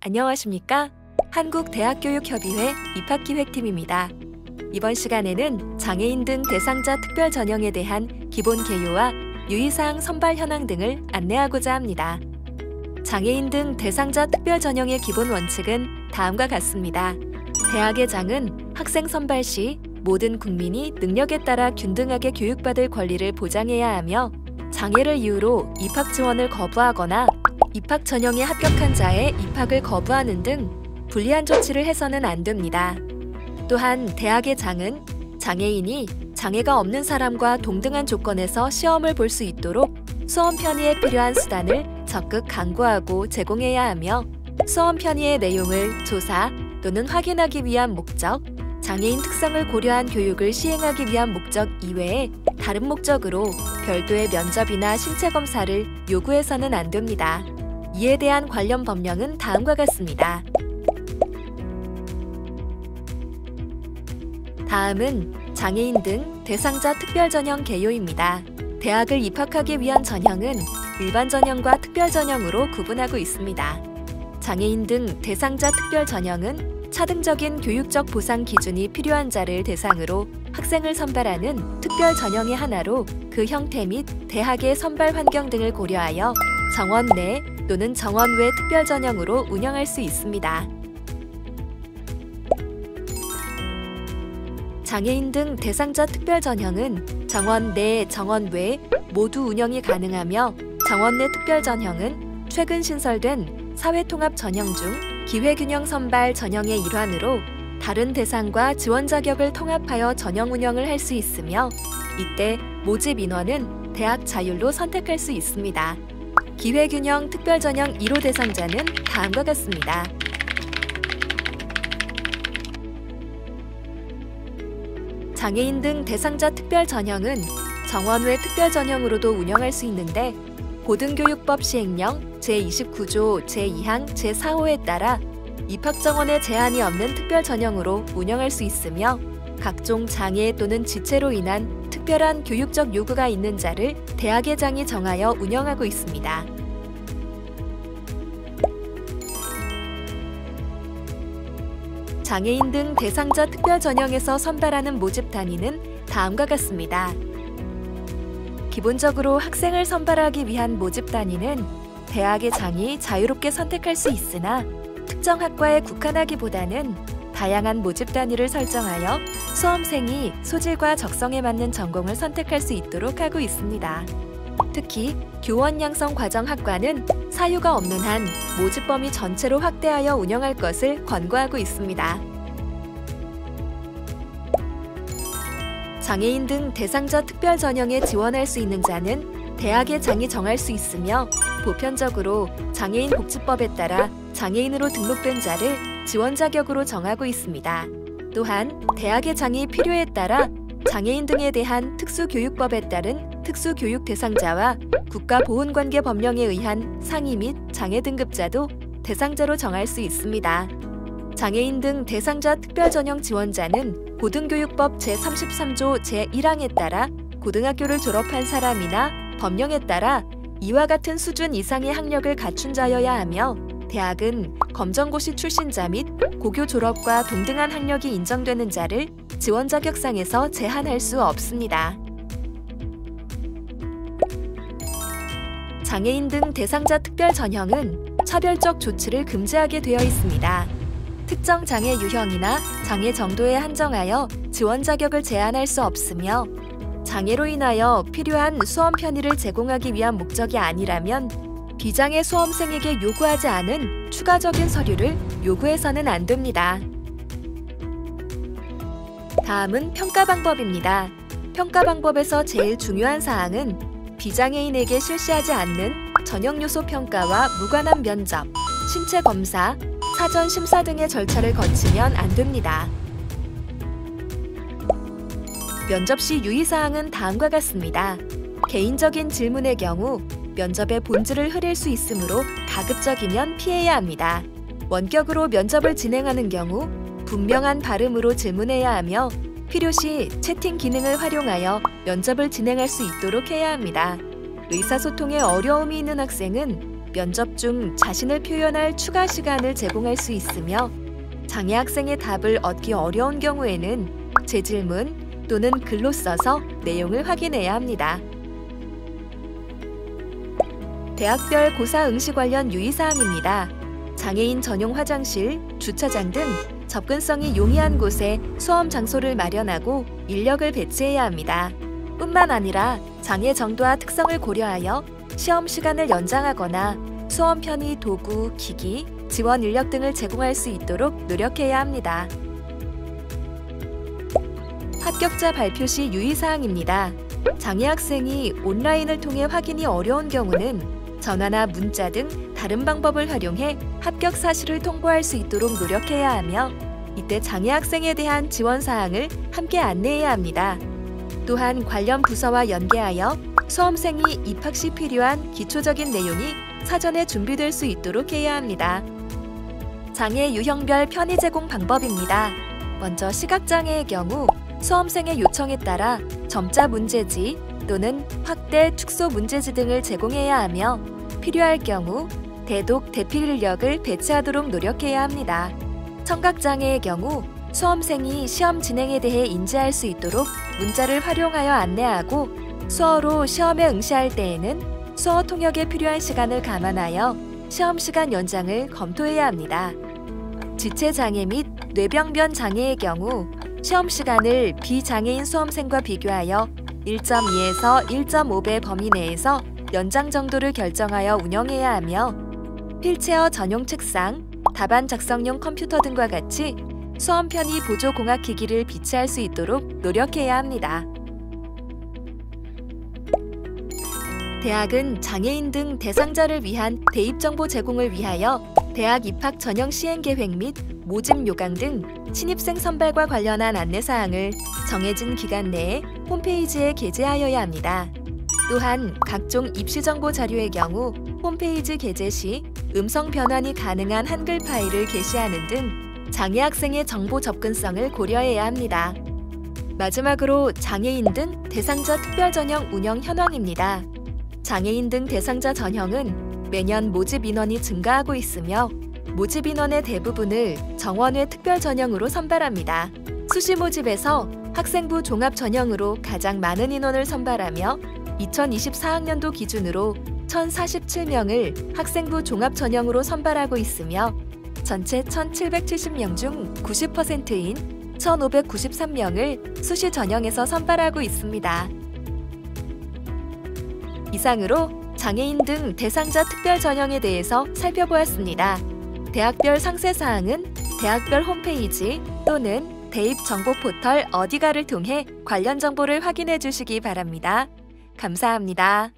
안녕하십니까? 한국대학교육협의회 입학기획팀입니다. 이번 시간에는 장애인 등 대상자 특별 전형에 대한 기본 개요와 유의사항 선발 현황 등을 안내하고자 합니다. 장애인 등 대상자 특별 전형의 기본 원칙은 다음과 같습니다. 대학의 장은 학생 선발 시 모든 국민이 능력에 따라 균등하게 교육받을 권리를 보장해야 하며, 장애를 이유로 입학 지원을 거부하거나 입학 전형에 합격한 자의 입학을 거부하는 등 불리한 조치를 해서는 안 됩니다. 또한 대학의 장은 장애인이 장애가 없는 사람과 동등한 조건에서 시험을 볼 수 있도록 수험 편의에 필요한 수단을 적극 강구하고 제공해야 하며, 수험 편의의 내용을 조사 또는 확인하기 위한 목적, 장애인 특성을 고려한 교육을 시행하기 위한 목적 이외에 다른 목적으로 별도의 면접이나 신체 검사를 요구해서는 안 됩니다. 이에 대한 관련 법령은 다음과 같습니다. 다음은 장애인 등 대상자 특별 전형 개요입니다. 대학을 입학하기 위한 전형은 일반 전형과 특별 전형으로 구분하고 있습니다. 장애인 등 대상자 특별 전형은 차등적인 교육적 보상 기준이 필요한 자를 대상으로 학생을 선발하는 특별 전형의 하나로, 그 형태 및 대학의 선발 환경 등을 고려하여 정원 내 또는 정원 외 특별 전형으로 운영할 수 있습니다. 장애인 등 대상자 특별 전형은 정원 내, 정원 외 모두 운영이 가능하며, 정원 내 특별 전형은 최근 신설된 사회통합 전형 중 기회균형 선발 전형의 일환으로 다른 대상과 지원 자격을 통합하여 전형 운영을 할 수 있으며, 이때 모집 인원은 대학 자율로 선택할 수 있습니다. 기회균형 특별 전형 1호 대상자는 다음과 같습니다. 장애인 등 대상자 특별 전형은 정원 외 특별 전형으로도 운영할 수 있는데, 고등교육법 시행령 제29조 제2항 제4호에 따라 입학 정원에 제한이 없는 특별 전형으로 운영할 수 있으며, 각종 장애 또는 지체로 인한 특별한 교육적 요구가 있는 자를 대학의 장이 정하여 운영하고 있습니다. 장애인 등 대상자 특별 전형에서 선발하는 모집 단위는 다음과 같습니다. 기본적으로 학생을 선발하기 위한 모집 단위는 대학의 장이 자유롭게 선택할 수 있으나, 특정 학과에 국한하기보다는 다양한 모집 단위를 설정하여 수험생이 소질과 적성에 맞는 전공을 선택할 수 있도록 하고 있습니다. 특히 교원 양성 과정 학과는 사유가 없는 한 모집 범위 전체로 확대하여 운영할 것을 권고하고 있습니다. 장애인 등 대상자 특별 전형에 지원할 수 있는 자는 대학의 장이 정할 수 있으며, 보편적으로 장애인 복지법에 따라 장애인으로 등록된 자를 지원 자격으로 정하고 있습니다. 또한 대학의 장이 필요에 따라 장애인 등에 대한 특수교육법에 따른 특수교육 대상자와 국가보훈관계 법령에 의한 상위 및 장애 등급자도 대상자로 정할 수 있습니다. 장애인 등 대상자 특별 전형 지원자는 고등교육법 제33조 제1항에 따라 고등학교를 졸업한 사람이나 법령에 따라 이와 같은 수준 이상의 학력을 갖춘 자여야 하며, 대학은 검정고시 출신자 및 고교 졸업과 동등한 학력이 인정되는 자를 지원 자격상에서 제한할 수 없습니다. 장애인 등 대상자 특별 전형은 차별적 조치를 금지하게 되어 있습니다. 특정 장애 유형이나 장애 정도에 한정하여 지원 자격을 제한할 수 없으며, 장애로 인하여 필요한 수험 편의를 제공하기 위한 목적이 아니라면 비장애 수험생에게 요구하지 않은 추가적인 서류를 요구해서는 안 됩니다. 다음은 평가 방법입니다. 평가 방법에서 제일 중요한 사항은 비장애인에게 실시하지 않는 전형 요소 평가와 무관한 면접, 신체 검사, 사전 심사 등의 절차를 거치면 안 됩니다. 면접 시 유의사항은 다음과 같습니다. 개인적인 질문의 경우 면접의 본질을 흐릴 수 있으므로 가급적이면 피해야 합니다. 원격으로 면접을 진행하는 경우 분명한 발음으로 질문해야 하며, 필요시 채팅 기능을 활용하여 면접을 진행할 수 있도록 해야 합니다. 의사소통에 어려움이 있는 학생은 면접 중 자신을 표현할 추가 시간을 제공할 수 있으며 장애 학생의 답을 얻기 어려운 경우에는 재질문 또는 글로 써서 내용을 확인해야 합니다. 대학별 고사 응시 관련 유의사항입니다. 장애인 전용 화장실, 주차장 등 접근성이 용이한 곳에 수험 장소를 마련하고 인력을 배치해야 합니다. 뿐만 아니라 장애 정도와 특성을 고려하여 시험 시간을 연장하거나 수험 편의 도구, 기기, 지원 인력 등을 제공할 수 있도록 노력해야 합니다. 합격자 발표 시 유의사항입니다. 장애 학생이 온라인을 통해 확인이 어려운 경우는 전화나 문자 등 다른 방법을 활용해 합격 사실을 통보할 수 있도록 노력해야 하며 이때 장애 학생에 대한 지원 사항을 함께 안내해야 합니다. 또한 관련 부서와 연계하여 수험생이 입학 시 필요한 기초적인 내용이 사전에 준비될 수 있도록 해야 합니다. 장애 유형별 편의 제공 방법입니다. 먼저 시각장애의 경우 수험생의 요청에 따라 점자 문제지 또는 확대, 축소 문제지 등을 제공해야 하며 필요할 경우 대독, 대필 인력을 배치하도록 노력해야 합니다. 청각장애의 경우 수험생이 시험 진행에 대해 인지할 수 있도록 문자를 활용하여 안내하고 수어로 시험에 응시할 때에는 수어 통역에 필요한 시간을 감안하여 시험 시간 연장을 검토해야 합니다. 지체장애 및 뇌병변 장애의 경우 시험 시간을 비장애인 수험생과 비교하여 1.2에서 1.5배 범위 내에서 연장 정도를 결정하여 운영해야 하며 휠체어 전용 책상, 답안 작성용 컴퓨터 등과 같이 수험 편의 보조 공학기기를 비치할 수 있도록 노력해야 합니다. 대학은 장애인 등 대상자를 위한 대입정보 제공을 위하여 대학 입학 전형 시행계획 및 모집 요강 등 신입생 선발과 관련한 안내사항을 정해진 기간 내에 홈페이지에 게재하여야 합니다. 또한 각종 입시정보 자료의 경우 홈페이지 게재 시 음성 변환이 가능한 한글 파일을 게시하는 등 장애 학생의 정보 접근성을 고려해야 합니다. 마지막으로 장애인 등 대상자 특별전형 운영 현황입니다. 장애인 등 대상자 전형은 매년 모집 인원이 증가하고 있으며 모집 인원의 대부분을 정원외 특별전형으로 선발합니다. 수시 모집에서 학생부 종합 전형으로 가장 많은 인원을 선발하며 2024학년도 기준으로 1,047명을 학생부 종합 전형으로 선발하고 있으며 전체 1,770명 중 90%인 1,593명을 수시 전형에서 선발하고 있습니다. 이상으로 장애인 등 대상자 특별 전형에 대해서 살펴보았습니다. 대학별 상세사항은 대학별 홈페이지 또는 대입 정보 포털 어디가를 통해 관련 정보를 확인해 주시기 바랍니다. 감사합니다.